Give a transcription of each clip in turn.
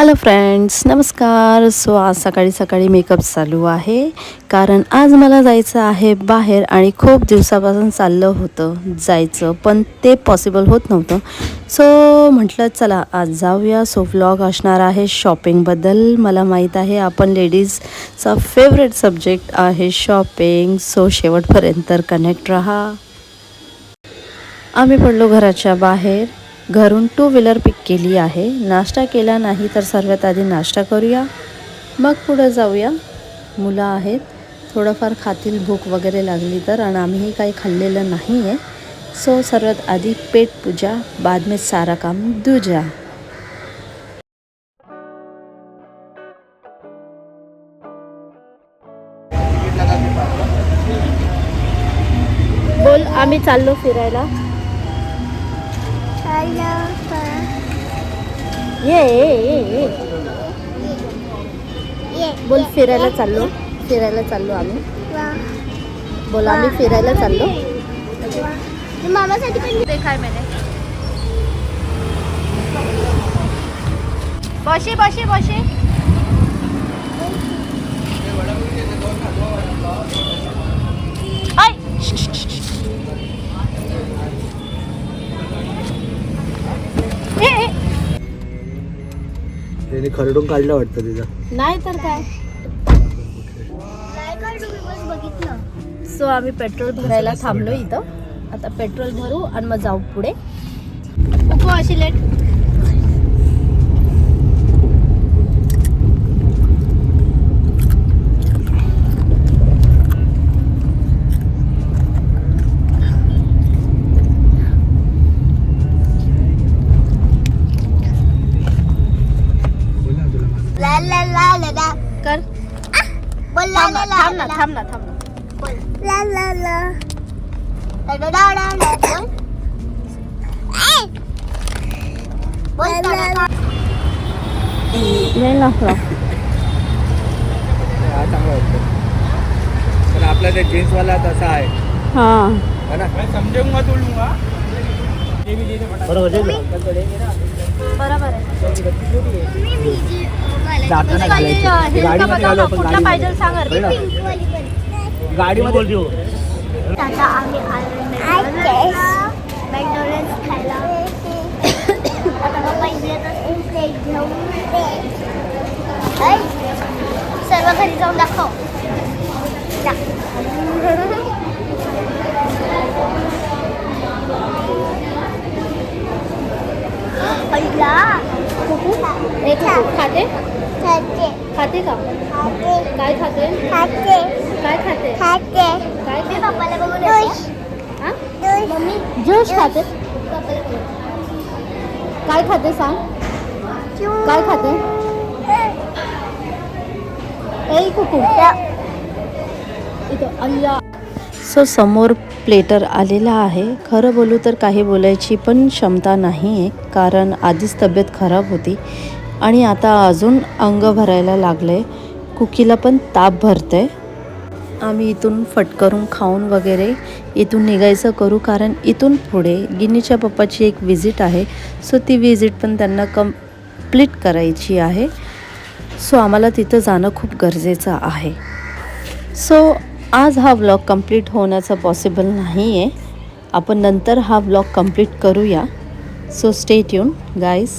Hello friends, नमस्कार. So आज सकाळी सकाळी मेकअप चालू आहे कारण आज मला जायचं आहे बाहेर आणि खूप दिवसापासून चाललं होतं जायचं, पण ते पॉसिबल होत नव्हतं. सो म्हटलं चला आज जाऊया. सो व्लॉग असणार आहे शॉपिंगबद्दल. मला माहीत आहे आपण लेडीजचा फेवरेट सब्जेक्ट आहे शॉपिंग. सो शेवटपर्यंत कनेक्ट राहा. आम्ही पडलो घराच्या बाहेर. घरून 2 व्हीलर पिक केली आहे. नाश्ता केला नाही तर सर्वात आधी नाश्ता करूया, मग पुढं जाऊया. मुलं आहेत, थोडंफार खातील भूक वगैरे लागली तर. आणि आम्हीही काही खाल्लेलं नाही आहे. सो सर्वात आधी पेट पूजा, बाद में सारा काम दूजा. बोल, आम्ही चाललो फिरायला. ये बोल, फिरायला चाललो आम्ही. बोल, आम्ही फिरायला चाललो. मामासाठी पण देखा है मैंने. बशी बशी बशी. त्याने खरडून काढलं वाटतं तिचं. नाही तर काय. सो आम्ही पेट्रोल भरायला थांबलो इथं. आता पेट्रोल भरू आणि मग जाऊ पुढे. उको अशी लेट. कर. थांब ना. नाही लागला. हा चांगला वाटतं, पण आपला ते जीन्सवाला तसा आहे. हां, है ना? समजूंगा तो लूंगा. बरोबर बरोबर आहे. जाताना घालायची. गाडीमध्ये घालू आपण. कुठला पाहिजे सांग. गाडीमध्ये बोल देऊ. आता आम्ही मॅकडॉनल्ड्स खायला. आता पप्पा येतच प्लेट घेऊन सर्व घरी जाऊन दाखव. खाते खाते का? काय खाते? काय खाते? काय खाते? पप्पाला बघून मम्मी ज्यूस खाते. काय खाते सांग. काय खाते? ए कुकू इथं अय्या. सो समोर प्लेटर आलेला आहे. खरं बोलू तर काही बोलायची पण क्षमता नाही आहे, कारण आधीच तब्येत खराब होती आणि आता अजून अंग भरायला लागलं आहे. कुकीला पण ताप भरतं आहे. आम्ही इथून फटकरून खाऊन वगैरे इथून निघायचं करू, कारण इथून पुढे गिनीच्या पप्पाची एक विजिट आहे. सो ती विजिट पण त्यांना कंप्लीट करायची आहे. सो आम्हाला तिथं जाणं खूप गरजेचं आहे. सो आज हा व्लॉग कंप्लीट होण्याचं पॉसिबल नाही आहे. आपण नंतर हा व्लॉग कंप्लीट करूया. So stay tune guys.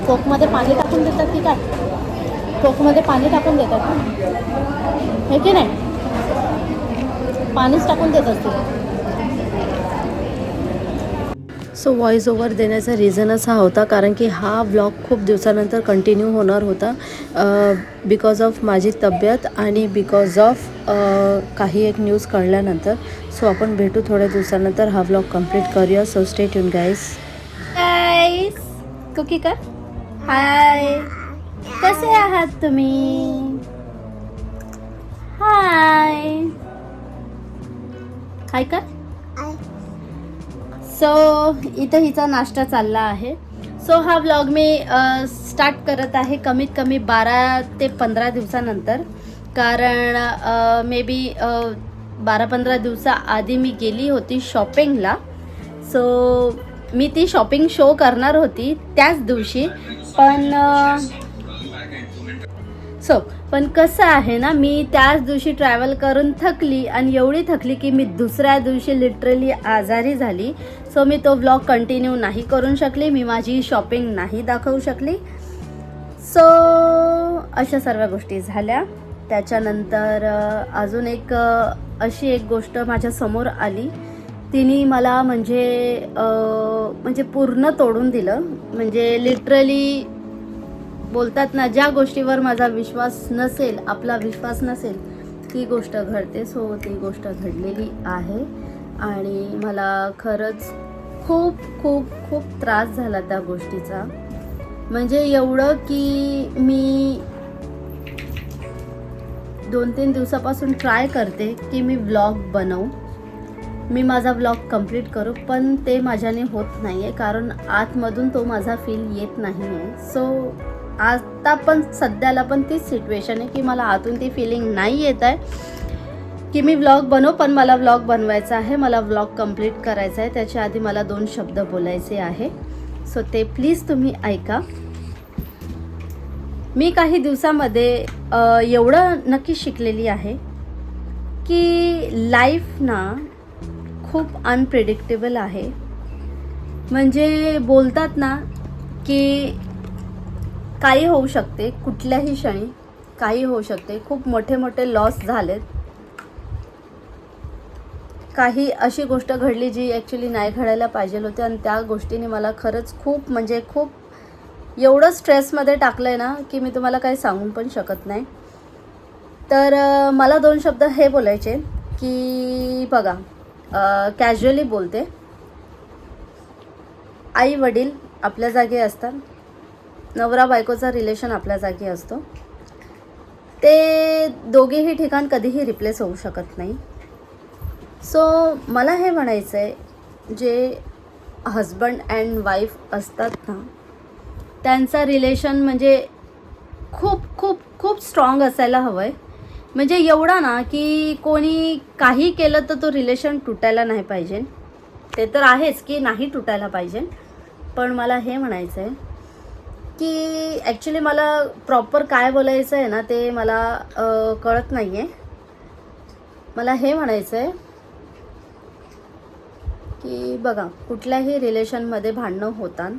कोकमध्ये पाणी टाकून देतात की काय? कोकमध्ये पाणी टाकून देतात हे की नाही? पाणीच टाकून देत असतील. सो व्हॉइस ओव्हर देण्याचा रिझनच हा होता, कारण की हा व्लॉग खूप दिवसानंतर कंटिन्यू होणार होता बिकॉज ऑफ माझी तब्येत आणि बिकॉज ऑफ काही एक न्यूज कळल्यानंतर. सो आपण भेटू थोड्या दिवसानंतर, हा व्लॉग कंप्लीट करूया. सो स्टे ट्यून गाईस. गाईस कुकी कर. हाय, कसे आहात तुम्ही? हाय हाय कर. सो इथं हिचा नाश्ता चालला आहे. सो हा व्लॉग मी स्टार्ट करत आहे कमीत कमी 12 ते 15 दिवसानंतर, कारण मे बी 12-15 दिवसाआधी मी गेली होती शॉपिंगला. सो मी ती शॉपिंग शो करणार होती त्याच दिवशी, पण कसं आहे ना, मी त्याच दिवशी ट्रॅव्हल करून थकली आणि एवढी थकली की मी दुसऱ्या दिवशी लिटरली आजारी झाली. सो मी तो व्लॉग कंटिन्यू नाही करू शकली, मी माझी शॉपिंग नाही दाखवू शकली. सो अशा सर्व गोष्टी झाल्या. त्याच्यानंतर अजून एक अशी एक गोष्ट माझ्यासमोर आली, तिने मला म्हणजे पूर्ण तोडून दिलं. म्हणजे लिटरली बोलतात ना, ज्या गोष्टीवर माझा विश्वास नसेल, आपला विश्वास नसेल, ती गोष्ट घडते. सो ती गोष्ट घडलेली आहे आणि मला खरंच खूप खूप खूप त्रास झाला त्या गोष्टीचा. म्हणजे एवढं की मी 2-3 दिवसापासून ट्राय करते की मी व्लॉग बनवू, मी माझा व्लॉग कंप्लीट करू, पण ते माझ्याने होत नाही आहे, कारण आतमधून तो माझा फील येत नाही आहे. सो आता पण सध्याला पण तीच सिच्युएशन आहे की मला आतून ती फिलिंग नाही येत आहे की मी व्लॉग बनवू, पण मला व्लॉग बनवायचा आहे, मला व्लॉग कंप्लीट करायचा आहे. त्याच्या आधी मला 2 शब्द बोलायचे आहे. सो ते प्लीज तुम्ही ऐका. मी काही दिवसामध्ये एवढं नक्की शिकलेली आहे की लाईफ ना खूप अनप्रेडिक्टेबल आहे. म्हणजे बोलतात ना की काही होऊ शकते, कुठल्याही क्षणी काही होऊ शकते. खूप मोठे मोठे लॉस झालेत. काही अशी गोष्ट घडली जी ॲक्च्युली नाही घडायला पाहिजे होती आणि त्या गोष्टीने मला खरंच खूप म्हणजे खूप एवढं स्ट्रेसमध्ये टाकलं आहे ना की मी तुम्हाला काही सांगून पण शकत नाही. तर मला 2 शब्द हे बोलायचे की बघा, कॅज्युअली बोलते, आई वडील आपल्या जागी असतात, नवरा बायकोचा रिलेशन आपल्या जागी असतो. ते दोघेही ठिकाण कधीही रिप्लेस होऊ शकत नाही. सो मला हे म्हणायचं आहे, जे हजबंड अँड वाईफ असतात ना, त्यांचा रिलेशन म्हणजे खूप खूप खूप स्ट्रॉंग असायला हवं आहे. म्हणजे एवढा ना की कोणी काही केलं तर तो रिलेशन तुटायला नाही पाहिजे. ते तर आहेच की नाही तुटायला पाहिजे, पण मला हे म्हणायचं आहे की ॲक्च्युली मला प्रॉपर काय बोलायचं आहे ना ते मला कळत नाही आहे. मला हे म्हणायचं आहे की बघा, कुठल्याही रिलेशनमध्ये भांडणं होतात,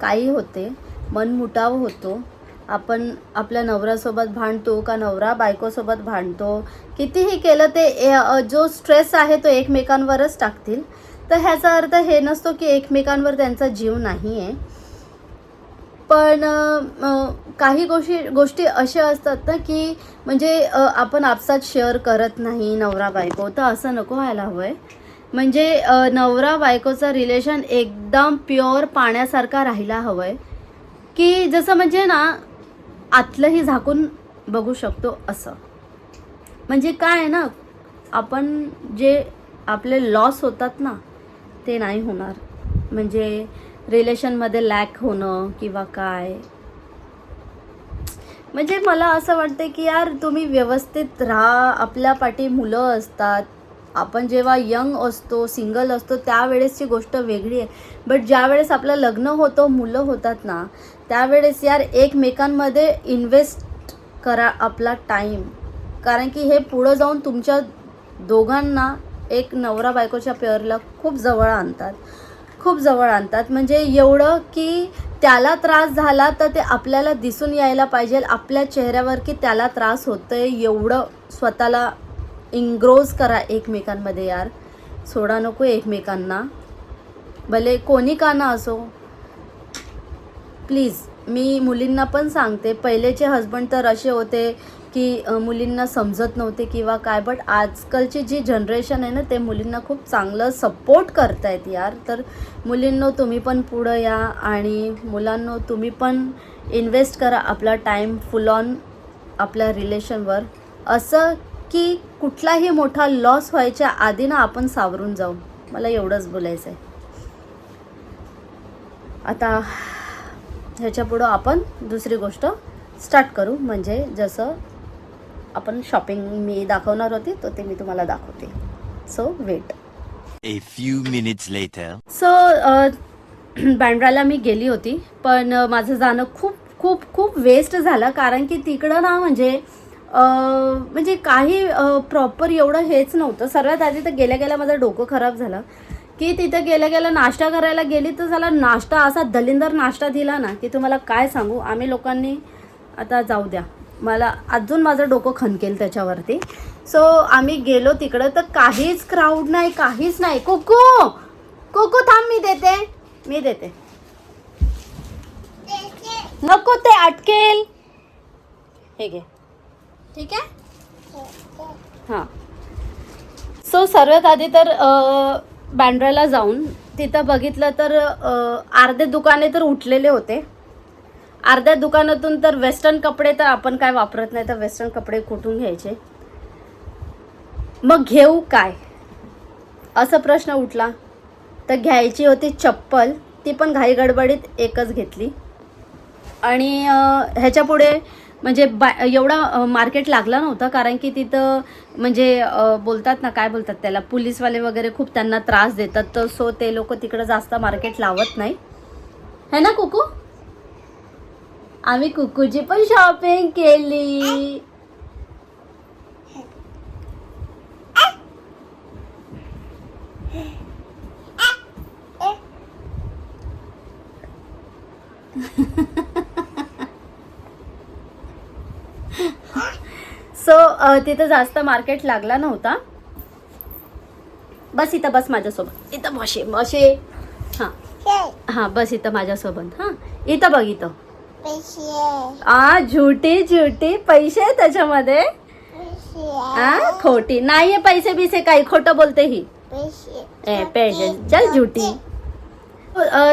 काही होते, मनमुटाव होतो. आपण आपल्या नवऱ्यासोबत भांडतो का नवरा बायकोसोबत भांडतो, कितीही केलं ते जो स्ट्रेस आहे तो एकमेकांवरच टाकतील. तर ह्याचा अर्थ हे नसतो की एकमेकांवर त्यांचा जीव नाही आहे. पण काही गोष्टी अशा असतात ना की म्हणजे आपण आपसात शेअर करत नाही नवरा बायको, तर असं नको व्हायला हवं आहे. म्हणजे नवरा बायकोचं रिलेशन एकदम प्युअर पाण्यासारखा राहायला हवं आहे, की जसं म्हणजे ना आतलंही झाकून बघू शकतो असं. म्हणजे काय आहे ना, आपण जे आपले लॉस होतात ना ते नाही होणार. म्हणजे रिलेशनमध्ये लॅक होणं किंवा काय, म्हणजे मला असं वाटतं की यार तुम्ही व्यवस्थित राहा. आपल्या पाठी मुलं असतात. आपण जेव्हा यंग असतो, सिंगल असतो, त्यावेळेसची गोष्ट वेगळी आहे. बट ज्यावेळेस आपलं लग्न होतं, मुलं होतात ना, त्यावेळेस यार एकमेकांमध्ये इन्व्हेस्ट करा आपला टाईम. कारण की हे पुढं जाऊन तुमच्या दोघांना एक नवरा बायकोच्या पेअरला खूप जवळ आणतात. म्हणजे एवढं की त्याला त्रास झाला तर ते आपल्याला दिसून यायला पाहिजे आपल्या चेहऱ्यावर की त्याला त्रास होतोय. एवढं स्वतःला इंग्रोज करा एकमेकांमध्ये यार. सोडा नको एकमेकांना. भले कोणी का ना असो. प्लीज मी मुलींना पण सांगते, पहिलेचे हस्बंड तर असे होते की मुलींना समजत नव्हते किंवा काय, बट आजकालची जी जनरेशन आहे ना ते मुलींना खूप चांगलं सपोर्ट करतायत यार. तर मुलींनो तुम्ही पण पुढं या आणि मुलांनो तुम्ही पण इन्व्हेस्ट करा आपला टाईम फुल ऑन आपल्या रिलेशनवर, असं की कुठलाही मोठा लॉस व्हायच्या आधी ना आपण सावरून जाऊ. मला एवढंच बोलायचं आहे. आता ह्याच्या पुढं आपण दुसरी गोष्ट स्टार्ट करू, म्हणजे जसं आपण शॉपिंग मी दाखवणार होती तो ते मी तुम्हाला दाखवते. So wait. A few minutes later. So बँड्राला मी गेली होती, पण माझं जाणं खूप खूप खूप वेस्ट झालं, कारण की तिकडं ना म्हणजे काही प्रॉपर एवढं हेच नव्हतं. सर्वात आधी तर गेल्या गेल्या माझं डोकं खराब झालं की तिथं गेल्या गेल्या नाश्ता करायला गेली तर झाला नाश्ता असा दलिंदर नाश्ता दिला ना की तुम्हाला काय सांगू. आम्ही लोकांनी आता जाऊ द्या, मला अजून माझं डोकं खणकेल त्याच्यावरती. सो आम्ही गेलो तिकडं तर काहीच क्राऊड नाही, काहीच नाही. कोको कोको थांब, मी देते. नको ते अटकेल. हे घे, ठीक आहे. हां. सो सर्वात आधी तर बँड्राला जाऊन तिथं बघितलं तर अर्धे दुकाने तर उठलेले होते. अर्ध्या दुकानातून तर वेस्टर्न कपडे तर आपण काय वापरत नाही, तर वेस्टर्न कपडे कुठून घ्यायचे, मग घेऊ काय असं प्रश्न उठला. तर घ्यायची होती चप्पल, ती पण घाई गडबडीत एकच घेतली. आणि ह्याच्या पुढे म्हणजे एवढा मार्केट लागला नव्हता, कारण की तिथं म्हणजे बोलतात ना, काय बोलतात त्याला, पोलीसवाले वगैरे खूप त्यांना त्रास देतात. तर सो ते लोक तिकडं जास्त मार्केट लावत नाही, है ना कुकू. आम्ही कुकूची पण शॉपिंग केली. सो तिथं जास्त मार्केट लागला नव्हता. बस इथं बस माझ्यासोबत, इथं बसे. हां हां, बस इथं माझ्यासोबत. हां, इथं बघ, इथं झुटी पैसे आहेत त्याच्यामध्ये. खोटी नाहीये, पैसे बिसे काही, खोटं बोलते ही. पैसे चल झुटी.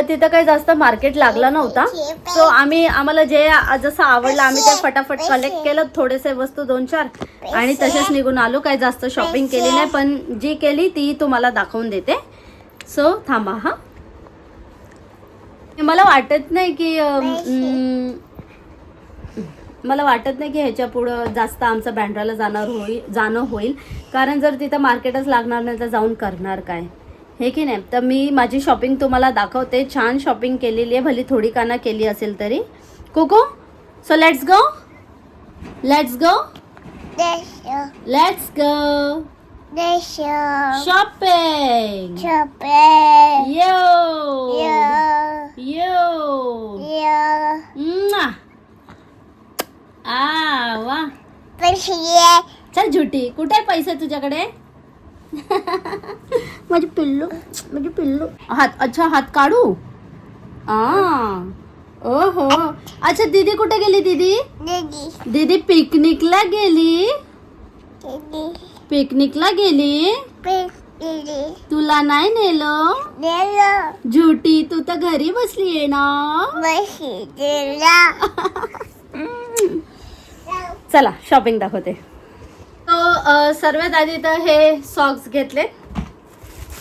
तिथं काही जास्त मार्केट लागला नव्हता. सो आम्हाला जे जसं आवडलं आम्ही ते फटाफट कलेक्ट केलं, थोडेसे वस्तू 2-4 आणि तसेच निघून आलो. काही जास्त शॉपिंग केली नाही, पण जी केली ती तुम्हाला दाखवून देते. सो थांबा. हा, मला वाटत नाही की ह्याच्या पुढं जास्त आमचं बँड्राला जाणं होईल, कारण जर तिथं मार्केटच लागणार नाही तर जाऊन करणार काय, हे की नाही. तर मी माझी शॉपिंग तुम्हाला दाखवते. छान शॉपिंग केलेली आहे, भली थोडी काना केली असेल तरी. Coco, so let's go. Shopping. वा, चल झुटी. कुठे पैसे तुझ्याकडे? माझी पिल्लू. अच्छा, हात काढू. ओहो, अच्छा. दीदी कुठे गेली? दीदी पिकनिकला गेली. तुला नाही नेलं? झुटी, तू तर घरी बसली आहे ना. चला शॉपिंग दाखवते. तो सर्वात आधी तर हे सॉक्स घेतले.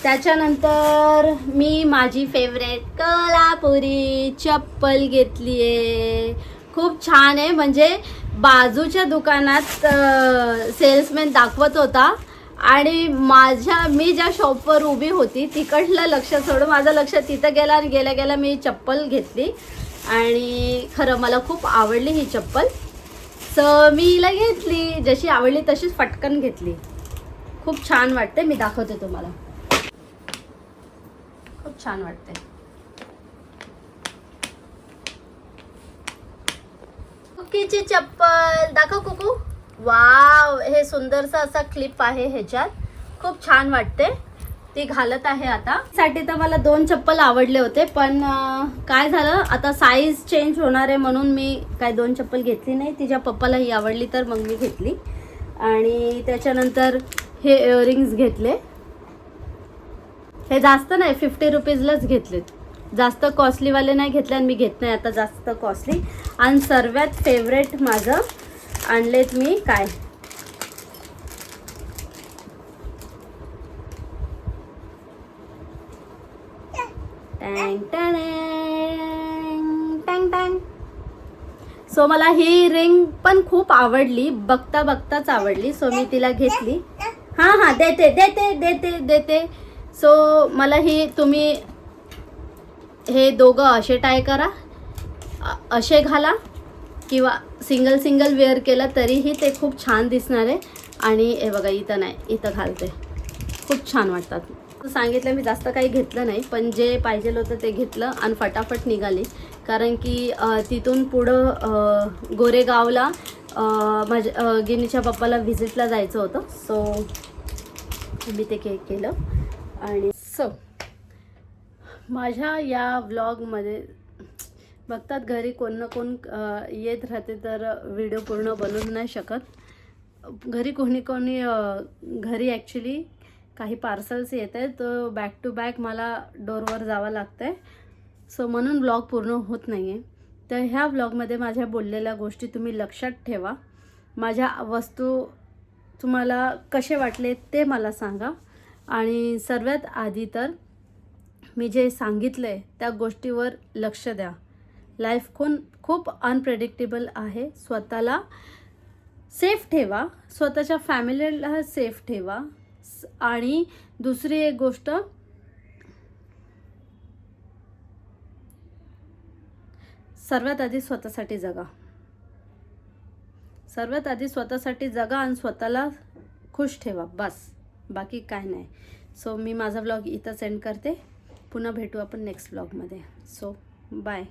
त्याच्यानंतर मी माझी फेवरेट कोल्हापुरी चप्पल घेतली आहे. खूप छान आहे, म्हणजे बाजूच्या दुकानात सेल्समॅन दाखवत होता आणि मी ज्या शॉपवर उभी होती तिकडलं लक्ष सोडून माझं लक्ष तिथं गेलं आणि गेल्या मी चप्पल घेतली. आणि खरं मला खूप आवडली ही चप्पल. सो मी हिला घेतली, जशी आवडली तशीच पटकन घेतली. खूप छान वाटते, मी दाखवते तुम्हाला. खूप छान वाटते. कुकीची चप्पल दाखव कुकू. वाव, हे सुंदरसा असा क्लिप आहे ह्याच्यात, खूप छान वाटते. ते घालत आहे आता. साठी तर मला 2 चप्पल आवडले होते, पण काय झालं आता साईज चेंज होणार आहे म्हणून मी काय 2 चप्पल घेतली नाही. तिच्या पप्पाला ही आवडली तर मग मी घेतली. आणि त्याच्यानंतर हे इयरिंग्स घेतले. हे जास्त नाही 50 रुपीजलाच घेतलेत, जास्त कॉस्टलीवाले नाही घेतले आणि मी घेत नाही आता जास्त कॉस्टली. आणि सर्वात फेवरेट माझं आणलेत मी काय टँग टँग टँग टँग. सो मला ही रिंग पण खूप आवडली, बघता बघताच आवडली. सो मी तिला घेतली. हां हां देते देते देते देते. सो मला ही तुम्ही हे दोघं असे टाय करा, असे घाला किंवा सिंगल सिंगल वेअर केलं तरीही ते खूप छान दिसणार आहे. आणि हे बघा इथं नाही, इथं घालते, खूप छान वाटतात. सांगितलं मी जास्त काही घेतलं नाही, पण जे पाहिजे होतं ते घेतलं आणि फटाफट निघाली. कारण की तिथून पुढं गोरेगावला माझ्या गिनीच्या पप्पाला व्हिजिटला जायचं होतं. सो मी ते केलं. आणि सो माझ्या या व्लॉगमध्ये बघतात घरी कोण ना कोण येत राहते तर व्हिडिओ पूर्ण बनवू नाही शकत. घरी कोणी घरी ॲक्च्युली काही पार्सल्स येत आहेत, तर बॅक टू बॅक मला डोरवर जावं लागतं आहे. सो म्हणून व्लॉग पूर्ण होत नाही आहे. तर ह्या व्लॉगमध्ये माझ्या बोललेल्या गोष्टी तुम्ही लक्षात ठेवा. माझ्या वस्तू तुम्हाला कसे वाटले ते मला सांगा. आणि सर्वात आधी तर मी जे सांगितलं आहे त्या गोष्टीवर लक्ष द्या. लाईफ खूप अनप्रेडिक्टेबल आहे. स्वतःला सेफ ठेवा, स्वतःच्या फॅमिलीला सेफ ठेवा. आणि दुसरी एक गोष्ट, सर्वात आधी स्वतःसाठी जगा. सर्वात आधी स्वतःसाठी जगा आणि स्वतःला खुश ठेवा, बस, बाकी काय नाही. सो मी माझा व्लॉग इथं सेंड करते. पुन्हा भेटू आपण नेक्स्ट व्लॉगमध्ये. So bye.